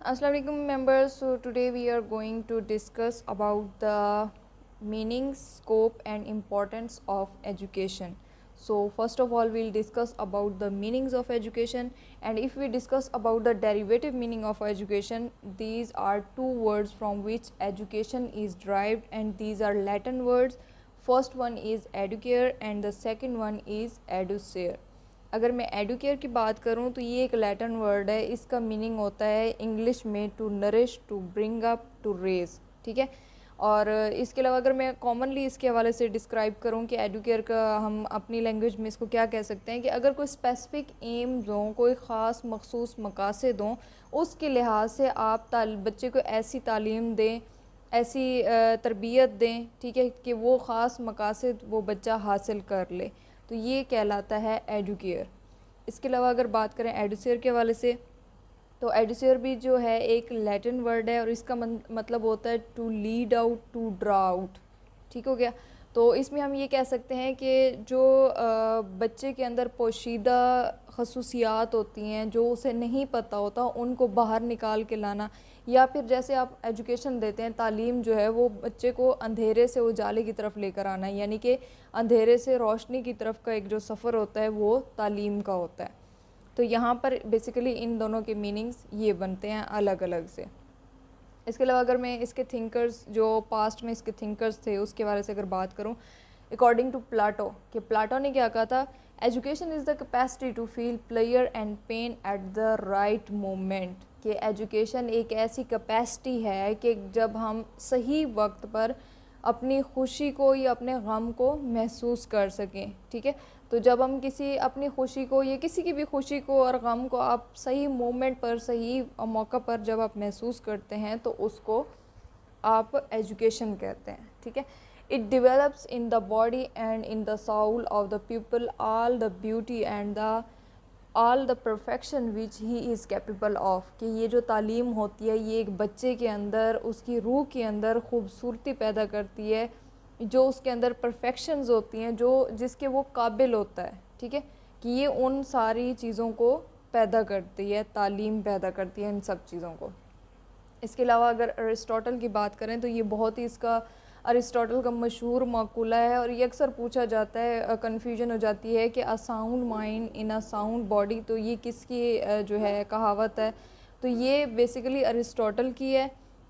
Assalamu alaikum members. So today we are going to discuss about the meaning, scope and importance of education. So first of all we'll discuss about the meanings of education, and if we discuss about the derivative meaning of education, these are two words from which education is derived, and these are Latin words. First one is educare and the second one is educere. اگر میں ایڈوکیئر کی بات کروں تو یہ ایک Latin word ہے. اس کا میننگ ہوتا ہے انگلش میں to nourish, to bring up, to raise. ٹھیک ہے. اور اس کے علاوہ اگر میں کامنلی اس کے حوالے سے ڈسکرائب کروں کہ ایڈوکیئر کا ہم اپنی لینگویج میں اس کو کیا کہہ سکتے ہیں کہ اگر کوئی اسپیسیفک ایمز ہوں، کوئی خاص مخصوص مقاصد ہوں، اس کے لحاظ سے آپ بچے کو ایسی تعلیم دیں، ایسی تربیت دیں، ٹھیک ہے، کہ وہ خاص مقاصد وہ بچہ حاصل کر لے، تو یہ کہلاتا ہے ایڈوکیئر. اس کے علاوہ اگر بات کریں ایڈوسیئر کے حوالے سے، تو ایڈوسیئر بھی جو ہے ایک لیٹن ورڈ ہے اور اس کا مطلب ہوتا ہے to lead out, to draw out. ٹھیک ہو گیا. تو اس میں ہم یہ کہہ سکتے ہیں کہ جو بچے کے اندر پوشیدہ خصوصیات ہوتی ہیں، جو اسے نہیں پتہ ہوتا، ان کو باہر نکال کے لانا، یا پھر جیسے آپ ایجوکیشن دیتے ہیں، تعلیم جو ہے وہ بچے کو اندھیرے سے اجالے کی طرف لے کر آنا ہے، یعنی کہ اندھیرے سے روشنی کی طرف کا ایک جو سفر ہوتا ہے وہ تعلیم کا ہوتا ہے. تو یہاں پر بیسیکلی ان دونوں کے میننگز یہ بنتے ہیں الگ الگ سے. اس کے علاوہ اگر میں اس کے تھنکرز، جو پاسٹ میں اس کے تھنکرز تھے، اس کے بارے سے اگر بات کروں، اکارڈنگ ٹو پلاٹو، کہ پلاٹو نے کیا کہا تھا، education is the capacity to feel pleasure and pain at the right moment. کہ ایجوکیشن ایک ایسی کیپیسٹی ہے کہ جب ہم صحیح وقت پر اپنی خوشی کو یا اپنے غم کو محسوس کر سکیں. ٹھیک ہے. تو جب ہم کسی اپنی خوشی کو یا کسی کی بھی خوشی کو اور غم کو آپ صحیح مومنٹ پر، صحیح موقع پر جب آپ محسوس کرتے ہیں تو اس کو آپ ایجوکیشن کہتے ہیں. ٹھیک ہے. It develops in the body and in the soul of the people all the beauty and all the perfection which he is capable of. کہ یہ جو تعلیم ہوتی ہے یہ ایک بچے کے اندر، اس کی روح کے اندر خوبصورتی پیدا کرتی ہے، جو اس کے اندر پرفیکشنز ہوتی ہیں، جس کے وہ قابل ہوتا ہے. ٹھیک ہے. کہ یہ ان ساری چیزوں کو پیدا کرتی ہے، تعلیم پیدا کرتی ہے ان سب چیزوں کو. اس کے علاوہ اگر ارسطاٹل کی بات کریں تو یہ بہت ہی اس کا ارسطاٹل کا مشہور مقولہ ہے، اور یہ اکثر پوچھا جاتا ہے، کنفیوژن ہو جاتی ہے کہ a sound mind in a sound body. تو یہ کس کی جو ہے کہاوت ہے؟ تو یہ بیسیکلی ارسطاٹل کی ہے.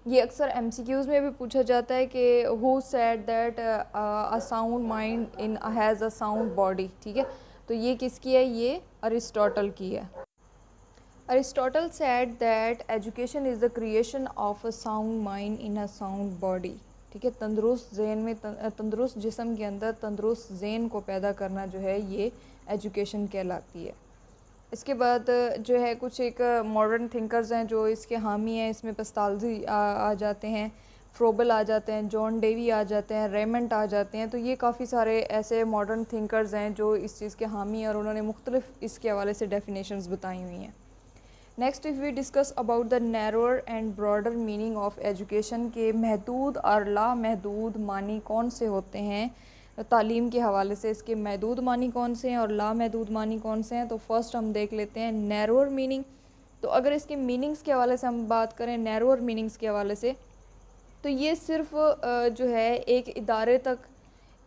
یہ اکثر ایم سی کیوز میں بھی پوچھا جاتا ہے کہ who said that a sound mind in has a sound body. ٹھیک ہے. تو یہ کس کی ہے؟ یہ ارسطاٹل کی ہے. Aristotle said that education is the creation of a sound mind in a sound body. ٹھیک ہے. تندرست ذہن میں، تندرست جسم کے اندر تندرست ذہن کو پیدا کرنا جو ہے یہ ایجوکیشن کہلاتی ہے. اس کے بعد جو ہے کچھ ایک ماڈرن تھنکرز ہیں جو اس کے حامی ہیں. اس میں پستالزی آ جاتے ہیں، فروبل آ جاتے ہیں، جان ڈیوی آ جاتے ہیں، ریمنٹ آ جاتے ہیں. تو یہ کافی سارے ایسے ماڈرن تھنکرز ہیں جو اس چیز کے حامی ہیں، اور انہوں نے مختلف اس کے حوالے سے ڈیفینیشنز بتائی ہوئی ہیں. Next if we discuss about the narrower and broader meaning of education کے محدود اور لامحدود معنی کون سے ہوتے ہیں تعلیم کے حوالے سے. اس کے محدود معنی کون سے ہیں اور لامحدود معنی کون سے ہیں؟ تو فرسٹ ہم دیکھ لیتے ہیں نیرور میننگ. تو اگر اس کے میننگز کے حوالے سے ہم بات کریں، نیرور میننگز کے حوالے سے، تو یہ صرف جو ہے ایک ادارے تک،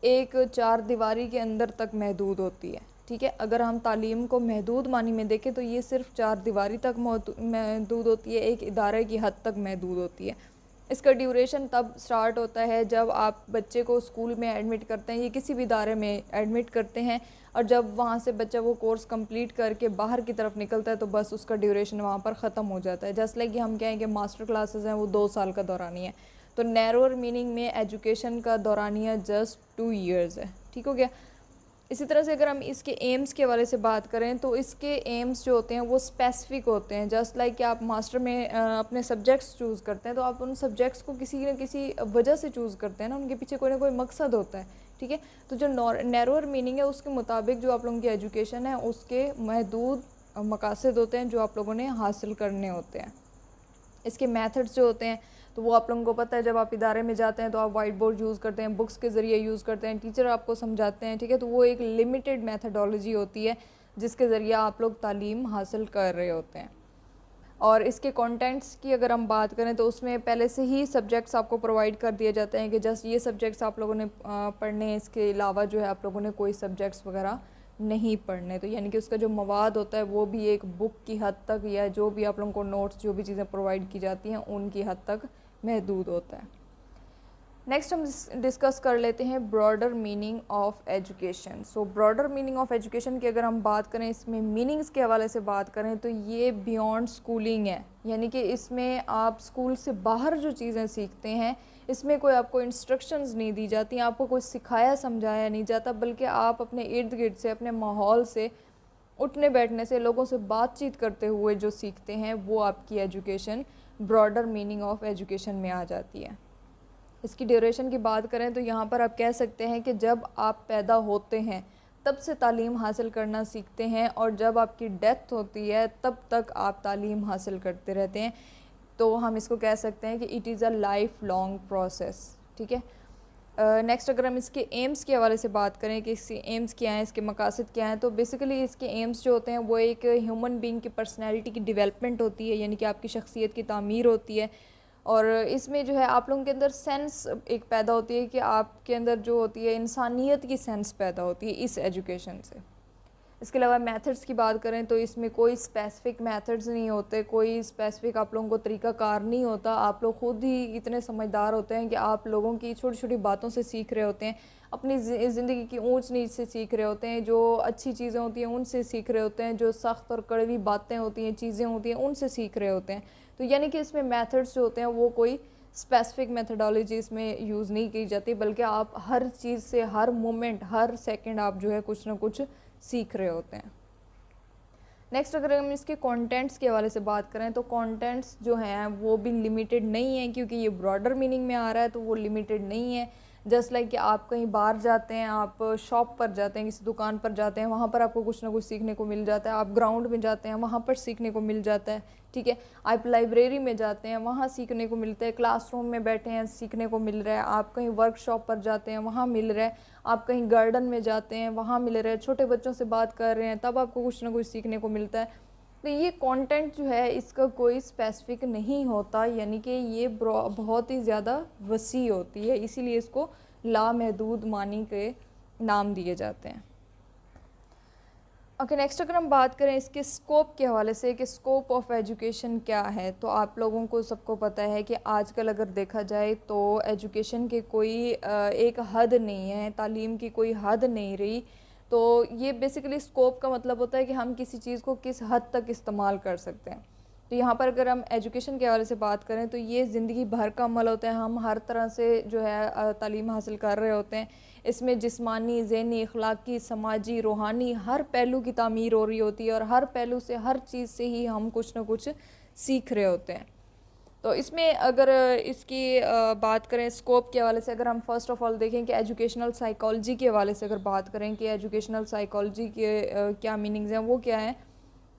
ایک چار دیواری کے اندر تک محدود ہوتی ہے. ٹھیک ہے. اگر ہم تعلیم کو محدود معنی میں دیکھیں تو یہ صرف چار دیواری تک محدود ہوتی ہے، ایک ادارے کی حد تک محدود ہوتی ہے. اس کا ڈیوریشن تب سٹارٹ ہوتا ہے جب آپ بچے کو اسکول میں ایڈمٹ کرتے ہیں یا کسی بھی ادارے میں ایڈمٹ کرتے ہیں، اور جب وہاں سے بچہ وہ کورس کمپلیٹ کر کے باہر کی طرف نکلتا ہے تو بس اس کا ڈیوریشن وہاں پر ختم ہو جاتا ہے. جیسے لائک کہ ہم کہیں کہ ماسٹر کلاسز ہیں وہ 2 سال کا دورانیہ ہے. تو نیرور میننگ میں ایجوکیشن کا دورانیہ جسٹ 2 ایئرز ہے. ٹھیک ہو گیا. اسی طرح سے اگر ہم اس کے ایمز کے حوالے سے بات کریں تو اس کے ایمز جو ہوتے ہیں وہ اسپیسیفک ہوتے ہیں. جسٹ لائک کہ آپ ماسٹر میں اپنے سبجیکٹس چوز کرتے ہیں تو آپ ان سبجیکٹس کو کسی نہ کسی وجہ سے چوز کرتے ہیں نا، ان کے پیچھے کوئی نہ کوئی مقصد ہوتا ہے. ٹھیک ہے. تو جو نیرور میننگ ہے اس کے مطابق جو آپ لوگوں کی ایجوکیشن ہے اس کے محدود مقاصد ہوتے ہیں جو آپ لوگوں نے حاصل کرنے ہوتے ہیں. اس کے میتھڈس جو ہوتے ہیں تو وہ آپ لوگوں کو پتہ ہے. جب آپ ادارے میں جاتے ہیں تو آپ وائٹ بورڈ یوز کرتے ہیں، بکس کے ذریعے یوز کرتے ہیں، ٹیچر آپ کو سمجھاتے ہیں. ٹھیک ہے. تو وہ ایک لمیٹڈ میتھڈالوجی ہوتی ہے جس کے ذریعے آپ لوگ تعلیم حاصل کر رہے ہوتے ہیں. اور اس کے کانٹینٹس کی اگر ہم بات کریں تو اس میں پہلے سے ہی سبجیکٹس آپ کو پرووائڈ کر دیے جاتے ہیں کہ جسٹ یہ سبجیکٹس آپ لوگوں نے پڑھنے ہیں، اس کے علاوہ جو ہے آپ لوگوں نے کوئی سبجیکٹس وغیرہ نہیں پڑھنے. تو یعنی کہ اس کا جو مواد ہوتا ہے وہ بھی ایک بک کی حد تک، یا جو بھی آپ لوگوں کو نوٹس جو بھی چیزیں پرووائڈ کی جاتی ہیں ان کی حد تک محدود ہوتا ہے. نیکسٹ ہم ڈسکس کر لیتے ہیں broader meaning of education. So broader meaning of education کی اگر ہم بات کریں، اس میں میننگز کے حوالے سے بات کریں تو یہ بیونڈ اسکولنگ ہے. یعنی کہ اس میں آپ اسکول سے باہر جو چیزیں سیکھتے ہیں، اس میں کوئی آپ کو انسٹرکشنز نہیں دی جاتی، آپ کو کوئی سکھایا سمجھایا نہیں جاتا، بلکہ آپ اپنے ارد گرد سے، اپنے ماحول سے، اٹھنے بیٹھنے سے، لوگوں سے بات چیت کرتے ہوئے جو سیکھتے ہیں وہ آپ کی education broader meaning of education میں آ جاتی ہے. اس کی ڈیوریشن کی بات کریں تو یہاں پر آپ کہہ سکتے ہیں کہ جب آپ پیدا ہوتے ہیں تب سے تعلیم حاصل کرنا سیکھتے ہیں، اور جب آپ کی ڈیتھ ہوتی ہے تب تک آپ تعلیم حاصل کرتے رہتے ہیں. تو ہم اس کو کہہ سکتے ہیں کہ it is a life long process. ٹھیک ہے. نیکسٹ اگر ہم اس کے ایمز کے حوالے سے بات کریں کہ اس کے ایمز کیا ہیں، اس کے مقاصد کیا ہیں، تو بیسیکلی اس کے ایمز جو ہوتے ہیں وہ ایک ہیومن بینگ کی پرسنالٹی کی ڈیولپمنٹ ہوتی ہے، یعنی کہ آپ کی شخصیت کی تعمیر ہوتی ہے. اور اس میں جو ہے آپ لوگوں کے اندر سینس ایک پیدا ہوتی ہے کہ آپ کے اندر جو ہوتی ہے انسانیت کی سینس پیدا ہوتی ہے اس ایجوکیشن سے. اس کے علاوہ میتھڈس کی بات کریں تو اس میں کوئی اسپیسیفک میتھڈز نہیں ہوتے، کوئی اسپیسیفک آپ لوگوں کو طریقہ کار نہیں ہوتا. آپ لوگ خود ہی اتنے سمجھدار ہوتے ہیں کہ آپ لوگوں کی چھوٹی چھوٹی باتوں سے سیکھ رہے ہوتے ہیں، اپنی زندگی کی اونچ نیچ سے سیکھ رہے ہوتے ہیں، جو اچھی چیزیں ہوتی ہیں ان سے سیکھ رہے ہوتے ہیں، جو سخت اور کڑوی باتیں ہوتی ہیں، چیزیں ہوتی ہیں، ان سے سیکھ رہے ہوتے ہیں. تو یعنی کہ اس میں میتھڈس جو ہوتے ہیں وہ کوئی اسپیسیفک میتھڈالوجی اس میں یوز نہیں کی جاتی، بلکہ آپ ہر چیز سے، ہر مومنٹ، ہر سیکنڈ آپ جو ہے کچھ نہ کچھ سیکھ رہے ہوتے ہیں. نیکسٹ اگر ہم اس کے کانٹینٹس کے حوالے سے بات کریں تو کانٹینٹس جو ہیں وہ بھی لمیٹڈ نہیں ہیں، کیونکہ یہ براڈر میننگ میں آ رہا ہے تو وہ لمیٹڈ نہیں ہے. جسٹ لائک کہ آپ کہیں باہر جاتے ہیں، آپ شاپ پر جاتے ہیں، کسی دکان پر جاتے ہیں، وہاں پر آپ کو کچھ نہ کچھ سیکھنے کو مل جاتا ہے. آپ گراؤنڈ میں جاتے ہیں، وہاں پر سیکھنے کو مل جاتا ہے. ٹھیک ہے. آپ لائبریری میں جاتے ہیں، وہاں سیکھنے کو ملتا ہے. کلاس روم میں بیٹھے ہیں، سیکھنے کو مل رہا ہے. آپ کہیں ورک شاپ پر جاتے ہیں، وہاں مل رہا ہے. آپ کہیں گارڈن میں جاتے ہیں، وہاں مل رہا ہے. چھوٹے بچوں سے بات کر رہے ہیں تب آپ کو کچھ نہ کچھ سیکھنے کو ملتا ہے. تو یہ کانٹینٹ جو ہے اس کا کوئی اسپیسیفک نہیں ہوتا، یعنی کہ یہ بہت ہی زیادہ وسیع ہوتی ہے، اسی لیے اس کو لامحدود معنی کے نام دیے جاتے ہیں. اوکے. نیکسٹ اگر ہم بات کریں اس کے اسکوپ کے حوالے سے کہ اسکوپ آف ایجوکیشن کیا ہے، تو آپ لوگوں کو سب کو پتہ ہے کہ آج کل اگر دیکھا جائے تو ایجوکیشن کے کوئی ایک حد نہیں ہے، تعلیم کی کوئی حد نہیں رہی. تو یہ بیسیکلی اسکوپ کا مطلب ہوتا ہے کہ ہم کسی چیز کو کس حد تک استعمال کر سکتے ہیں. تو یہاں پر اگر ہم ایجوکیشن کے حوالے سے بات کریں تو یہ زندگی بھر کا عمل ہوتا ہے. ہم ہر طرح سے جو ہے تعلیم حاصل کر رہے ہوتے ہیں. اس میں جسمانی، ذہنی، اخلاقی، سماجی، روحانی ہر پہلو کی تعمیر ہو رہی ہوتی ہے، اور ہر پہلو سے، ہر چیز سے ہی ہم کچھ نہ کچھ سیکھ رہے ہوتے ہیں. تو اس میں اگر اس کی بات کریں اسکوپ کے حوالے سے، اگر ہم فرسٹ آف آل دیکھیں کہ ایجوکیشنل سائیکالوجی کے حوالے سے اگر بات کریں کہ ایجوکیشنل سائیکالوجی کے کیا میننگز ہیں، وہ کیا ہیں،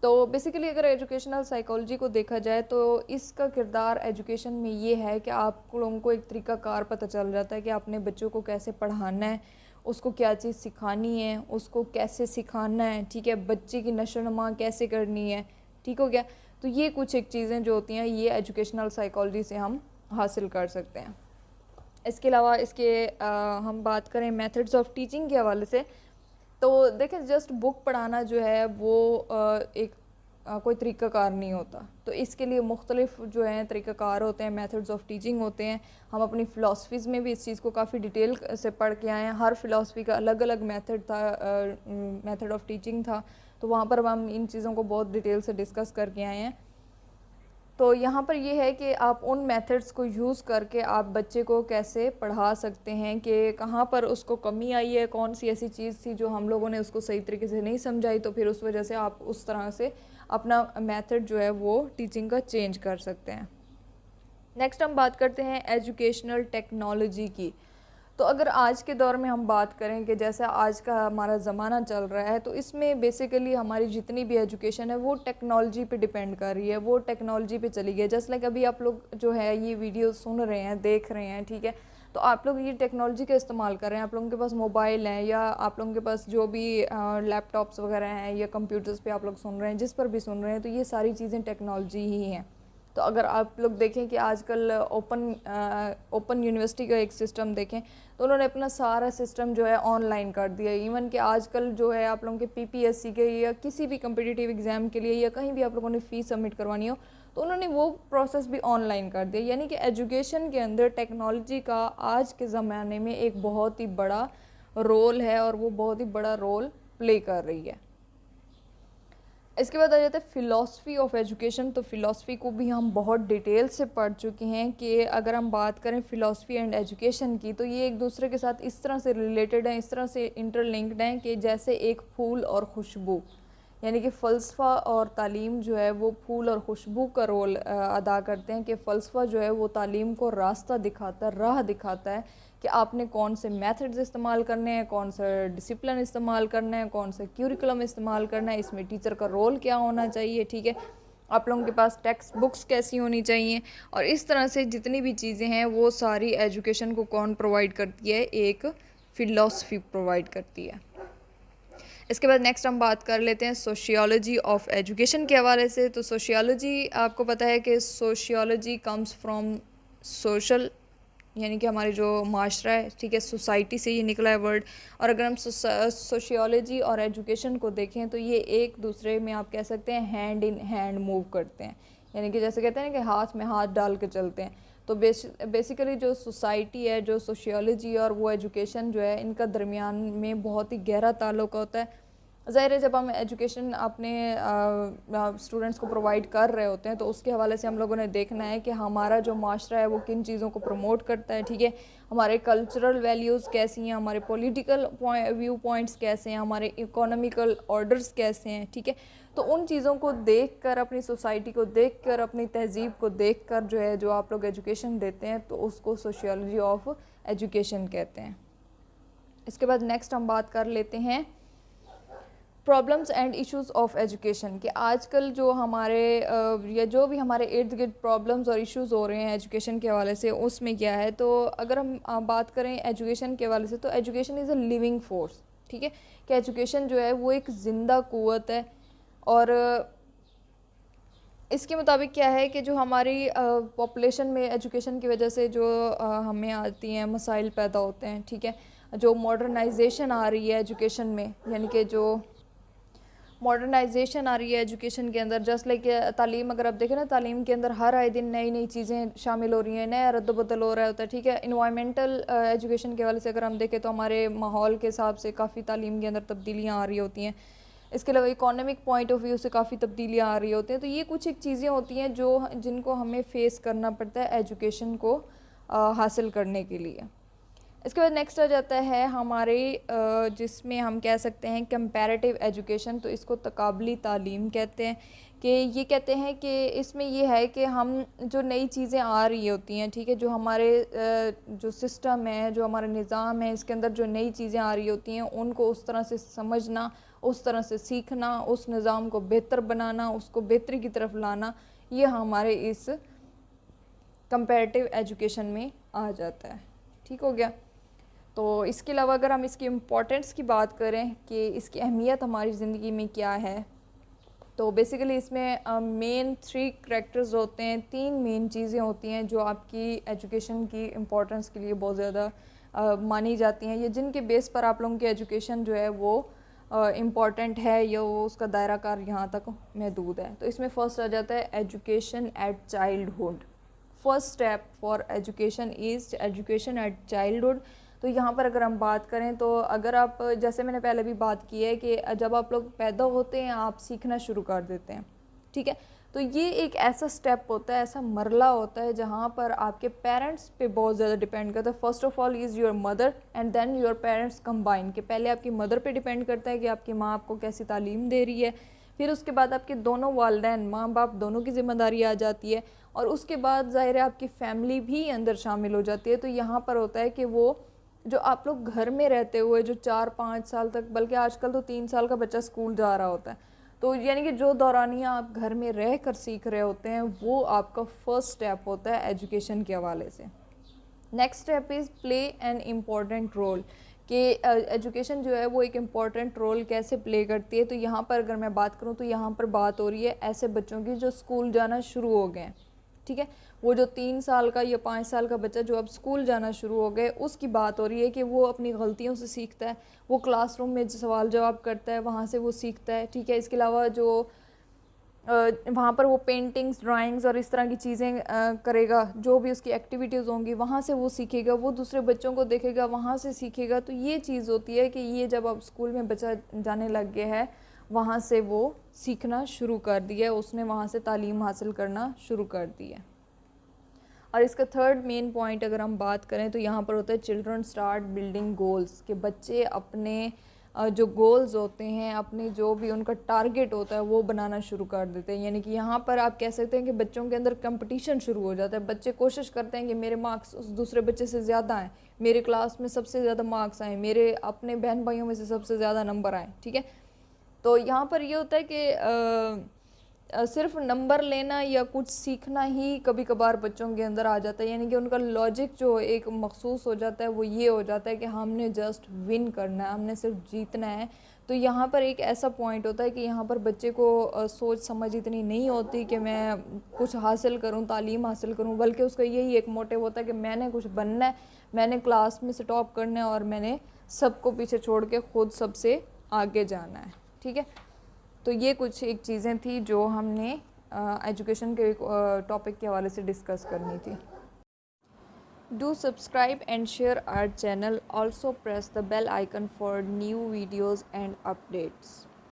تو بیسیکلی اگر ایجوکیشنل سائیکالوجی کو دیکھا جائے تو اس کا کردار ایجوکیشن میں یہ ہے کہ آپ لوگوں کو ایک طریقہ کار پتہ چل جاتا ہے کہ اپنے بچوں کو کیسے پڑھانا ہے، اس کو کیا چیز سکھانی ہے، اس کو کیسے سکھانا ہے. ٹھیک ہے. بچے کی نشو و نما کیسے کرنی ہے. ٹھیک ہو گیا. تو یہ کچھ ایک چیزیں جو ہوتی ہیں یہ ایجوکیشنل سائیکالوجی سے ہم حاصل کر سکتے ہیں. اس کے علاوہ اس کے ہم بات کریں میتھڈز آف ٹیچنگ کے حوالے سے، تو دیکھیں جسٹ بک پڑھانا جو ہے وہ ایک کوئی طریقہ کار نہیں ہوتا. تو اس کے لیے مختلف جو ہیں طریقہ کار ہوتے ہیں، میتھڈز آف ٹیچنگ ہوتے ہیں. ہم اپنی فلاسفیز میں بھی اس چیز کو کافی ڈیٹیل سے پڑھ کے آئے ہیں. ہر فلاسفی کا الگ الگ میتھڈ تھا، میتھڈ آف ٹیچنگ تھا. تو وہاں پر ہم ان چیزوں کو بہت ڈیٹیل سے ڈسکس کر کے آئے ہیں. تو یہاں پر یہ ہے کہ آپ ان میتھڈز کو یوز کر کے آپ بچے کو کیسے پڑھا سکتے ہیں، کہ کہاں پر اس کو کمی آئی ہے، کون سی ایسی چیز تھی جو ہم لوگوں نے اس کو صحیح طریقے سے نہیں سمجھائی، تو پھر اس وجہ سے آپ اس طرح سے اپنا میتھڈ جو ہے وہ ٹیچنگ کا چینج کر سکتے ہیں. نیکسٹ ہم بات کرتے ہیں ایجوکیشنل ٹیکنالوجی کی. تو اگر آج کے دور میں ہم بات کریں کہ جیسا آج کا ہمارا زمانہ چل رہا ہے، تو اس میں بیسیکلی ہماری جتنی بھی ایجوکیشن ہے وہ ٹیکنالوجی پہ ڈیپینڈ کر رہی ہے، وہ ٹیکنالوجی پہ چلی گئی ہے. جیسے لائک ابھی آپ لوگ جو ہے یہ ویڈیو سن رہے ہیں، دیکھ رہے ہیں. ٹھیک ہے. تو آپ لوگ یہ ٹیکنالوجی کا استعمال کر رہے ہیں, آپ لوگوں کے پاس موبائل ہیں یا آپ لوگوں کے پاس جو بھی لیپ ٹاپس وغیرہ ہیں یا کمپیوٹرز پہ آپ لوگ سن رہے ہیں, جس پر بھی سن رہے ہیں, تو یہ ساری چیزیں ٹیکنالوجی ہی ہیں. تو اگر آپ لوگ دیکھیں کہ آج کل اوپن یونیورسٹی کا ایک سسٹم دیکھیں تو انہوں نے اپنا سارا سسٹم جو ہے آن لائن کر دیا. ایون کہ آج کل جو ہے آپ لوگوں کے پی پی ایس سی کے یا کسی بھی کمپٹیٹیو ایگزام کے لیے یا کہیں بھی آپ لوگوں نے فیس سبمٹ کروانی ہو تو انہوں نے وہ پروسیس بھی آن لائن کر دیا. یعنی کہ ایجوکیشن کے اندر ٹیکنالوجی کا آج کے زمانے میں ایک بہت ہی بڑا رول ہے اور وہ بہت ہی بڑا رول پلے کر رہی ہے. اس کے بعد آ جاتا ہے فلاسفی آف ایجوکیشن. تو فلاسفی کو بھی ہم بہت ڈیٹیل سے پڑھ چکے ہیں کہ اگر ہم بات کریں فلاسفی اینڈ ایجوکیشن کی تو یہ ایک دوسرے کے ساتھ اس طرح سے ریلیٹڈ ہیں, اس طرح سے انٹر لنکڈ ہیں کہ جیسے ایک پھول اور خوشبو. یعنی کہ فلسفہ اور تعلیم جو ہے وہ پھول اور خوشبو کا رول ادا کرتے ہیں, کہ فلسفہ جو ہے وہ تعلیم کو راستہ دکھاتا ہے, راہ دکھاتا ہے کہ آپ نے کون سے میتھڈز استعمال کرنے ہیں, کون سا ڈسپلن استعمال کرنا ہے, کون سا کیوریکولم استعمال کرنا ہے, اس میں ٹیچر کا رول کیا ہونا چاہیے, ٹھیک ہے, آپ لوگوں کے پاس ٹیکسٹ بکس کیسی ہونی چاہیے, اور اس طرح سے جتنی بھی چیزیں ہیں وہ ساری ایجوکیشن کو کون پرووائڈ کرتی ہے, ایک فلاسفی پرووائڈ کرتی ہے. اس کے بعد نیکسٹ ہم بات کر لیتے ہیں سوشیالوجی آف ایجوکیشن کے حوالے سے. تو سوشیالوجی آپ کو پتہ ہے کہ سوشیالوجی کمز فرام سوشل, یعنی کہ ہمارے جو معاشرہ ہے, ٹھیک ہے, سوسائٹی سے یہ نکلا ہے ورڈ. اور اگر ہم سوشیالوجی اور ایجوکیشن کو دیکھیں تو یہ ایک دوسرے میں آپ کہہ سکتے ہیں ہینڈ ان ہینڈ موو کرتے ہیں. یعنی کہ جیسے کہتے ہیں نا کہ ہاتھ میں ہاتھ ڈال کے چلتے ہیں. تو بیسیکلی جو سوسائٹی ہے, جو سوشیالوجی اور وہ ایجوکیشن جو ہے, ان کا درمیان میں بہت ہی گہرا تعلق ہوتا ہے. ظاہر ہے جب ہم ایجوکیشن اپنے اسٹوڈنٹس کو پرووائڈ کر رہے ہوتے ہیں تو اس کے حوالے سے ہم لوگوں نے دیکھنا ہے کہ ہمارا جو معاشرہ ہے وہ کن چیزوں کو پروموٹ کرتا ہے, ٹھیک ہے, ہمارے کلچرل ویلیوز کیسی ہیں, ہمارے پولیٹیکل ویو پوائنٹس کیسے ہیں, ہمارے اکانومیکل آرڈرز کیسے ہیں, ٹھیک ہے. تو ان چیزوں کو دیکھ کر, اپنی سوسائٹی کو دیکھ کر, اپنی تہذیب کو دیکھ کر جو ہے جو آپ لوگ ایجوکیشن دیتے ہیں تو اس کو سوشیالوجی آف ایجوکیشن کہتے ہیں. اس کے بعد نیکسٹ ہم بات کر لیتے ہیں problems and issues of education. کہ آج کل جو ہمارے یا جو بھی ہمارے ارد گرد پرابلمس اور ایشوز ہو رہے ہیں ایجوکیشن کے حوالے سے, اس میں کیا ہے. تو اگر ہم بات کریں ایجوکیشن کے حوالے سے تو education is a living force, ٹھیک ہے, کہ ایجوکیشن جو ہے وہ ایک زندہ قوت ہے. اور اس کے مطابق کیا ہے کہ جو ہماری پاپولیشن میں ایجوکیشن کی وجہ سے جو ہمیں آتی ہیں مسائل پیدا ہوتے ہیں, ٹھیک ہے, جو ماڈرنائزیشن آ رہی ہے ایجوکیشن میں, یعنی کہ جو ماڈرنائزیشن آ رہی ہے ایجوکیشن کے اندر, جسٹ لائک تعلیم اگر آپ دیکھیں نا, تعلیم کے اندر ہر آئے دن نئی نئی چیزیں شامل ہو رہی ہیں, نیا رد و بدل ہو رہا ہوتا ہے, ٹھیک ہے. انوائرمنٹل ایجوکیشن کے حوالے سے اگر ہم دیکھیں تو ہمارے ماحول کے حساب سے کافی تعلیم کے اندر تبدیلیاں آ رہی ہوتی ہیں. اس کے علاوہ اکانومک پوائنٹ آف ویو سے کافی تبدیلیاں آ رہی ہوتی ہیں. تو یہ کچھ ایک چیزیں ہوتی ہیں جو جن کو ہمیں فیس کرنا پڑتا ہے ایجوکیشن کو حاصل کرنے کے لیے. اس کے بعد نیکسٹ آ جاتا ہے ہمارے جس میں ہم کہہ سکتے ہیں کمپیریٹیو ایجوکیشن. تو اس کو تقابلی تعلیم کہتے ہیں. کہ یہ کہتے ہیں کہ اس میں یہ ہے کہ ہم جو نئی چیزیں آ رہی ہوتی ہیں, ٹھیک ہے, جو ہمارے جو سسٹم ہے, جو ہمارا نظام ہے, اس کے اندر جو نئی چیزیں آ رہی ہوتی ہیں ان کو اس طرح سے سمجھنا, اس طرح سے سیکھنا, اس نظام کو بہتر بنانا, اس کو بہتری کی طرف لانا, یہ ہمارے اس کمپیریٹیو ایجوکیشن میں آ جاتا ہے. ٹھیک ہو گیا. تو اس کے علاوہ اگر ہم اس کی امپورٹنس کی بات کریں کہ اس کی اہمیت ہماری زندگی میں کیا ہے, تو بیسیکلی اس میں مین 3 کریکٹرز ہوتے ہیں, 3 مین چیزیں ہوتی ہیں جو آپ کی ایجوکیشن کی امپورٹنس کے لیے بہت زیادہ مانی جاتی ہیں, یا جن کے بیس پر آپ لوگوں کی ایجوکیشن جو ہے وہ امپورٹنٹ ہے یا وہ اس کا دائرہ کار یہاں تک محدود ہے. تو اس میں فرسٹ آ جاتا ہے education at childhood. First step for education is education at childhood. تو یہاں پر اگر ہم بات کریں تو اگر آپ, جیسے میں نے پہلے بھی بات کی ہے کہ جب آپ لوگ پیدا ہوتے ہیں آپ سیکھنا شروع کر دیتے ہیں, ٹھیک ہے. تو یہ ایک ایسا سٹیپ ہوتا ہے, ایسا مرحلہ ہوتا ہے جہاں پر آپ کے پیرنٹس پہ بہت زیادہ ڈیپینڈ کرتا ہے. First of all is your mother and then your parents combine. کہ پہلے آپ کی مدر پہ ڈیپینڈ کرتا ہے کہ آپ کی ماں آپ کو کیسی تعلیم دے رہی ہے, پھر اس کے بعد آپ کے دونوں والدین, ماں باپ دونوں کی ذمہ داری آ جاتی ہے, اور اس کے بعد ظاہر ہے آپ کی فیملی بھی اندر شامل ہو جاتی ہے. تو یہاں پر ہوتا ہے کہ وہ جو آپ لوگ گھر میں رہتے ہوئے جو 4-5 سال تک, بلکہ آج کل تو 3 سال کا بچہ اسکول جا رہا ہوتا ہے, تو یعنی کہ جو دورانیہ آپ گھر میں رہ کر سیکھ رہے ہوتے ہیں وہ آپ کا فرسٹ اسٹیپ ہوتا ہے ایجوکیشن کے حوالے سے. Next step is play an important role, کہ ایجوکیشن جو ہے وہ ایک امپورٹنٹ رول کیسے پلے کرتی ہے. تو یہاں پر اگر میں بات کروں تو یہاں پر بات ہو رہی ہے ایسے بچوں کی جو اسکول جانا شروع ہو گئے ہیں. ٹھیک ہے، وہ جو 3 سال کا یا 5 سال کا بچہ جو اب اسکول جانا شروع ہو گئے، اس کی بات ہو رہی ہے کہ وہ اپنی غلطیوں سے سیکھتا ہے، وہ کلاس روم میں سوال جواب کرتا ہے، وہاں سے وہ سیکھتا ہے. ٹھیک ہے، اس کے علاوہ جو وہاں پر وہ پینٹنگز، ڈرائنگز اور اس طرح کی چیزیں کرے گا، جو بھی اس کی ایکٹیویٹیز ہوں گی وہاں سے وہ سیکھے گا، وہ دوسرے بچوں کو دیکھے گا وہاں سے سیکھے گا. تو یہ چیز ہوتی ہے کہ یہ جب اب اسکول میں بچہ جانے لگ گیا ہے، وہاں سے وہ سیکھنا شروع کر دیا ہے، اس نے وہاں سے تعلیم حاصل کرنا شروع کر دی ہے. اور اس کا تھرڈ مین پوائنٹ اگر ہم بات کریں تو یہاں پر ہوتا ہے چلڈرن اسٹارٹ بلڈنگ گولز، کہ بچے اپنے جو گولز ہوتے ہیں، اپنے جو بھی ان کا ٹارگٹ ہوتا ہے وہ بنانا شروع کر دیتے ہیں. یعنی کہ یہاں پر آپ کہہ سکتے ہیں کہ بچوں کے اندر کمپٹیشن شروع ہو جاتا ہے. بچے کوشش کرتے ہیں کہ میرے مارکس اس دوسرے بچے سے زیادہ آئیں، میرے کلاس میں سب سے زیادہ مارکس آئیں، میرے اپنے بہن بھائیوں میں سے سب سے زیادہ نمبر آئیں. ٹھیک ہے، تو یہاں پر یہ ہوتا ہے کہ صرف نمبر لینا یا کچھ سیکھنا ہی کبھی کبھار بچوں کے اندر آ جاتا ہے. یعنی کہ ان کا لاجک جو ایک مخصوص ہو جاتا ہے وہ یہ ہو جاتا ہے کہ ہم نے جسٹ ون کرنا ہے، ہم نے صرف جیتنا ہے. تو یہاں پر ایک ایسا پوائنٹ ہوتا ہے کہ یہاں پر بچے کو سوچ سمجھ اتنی نہیں ہوتی کہ میں کچھ حاصل کروں، تعلیم حاصل کروں، بلکہ اس کا یہی ایک موٹیو ہوتا ہے کہ میں نے کچھ بننا ہے، میں نے کلاس میں سے ٹاپ کرنا ہے اور میں نے سب کو پیچھے چھوڑ کے خود سب سے آگے جانا ہے. ٹھیک ہے، تو یہ کچھ ایک چیزیں تھیں جو ہم نے ایجوکیشن کے ٹاپک کے حوالے سے ڈسکس کرنی تھی. Do subscribe and share our channel. Also press the bell icon for new videos and updates.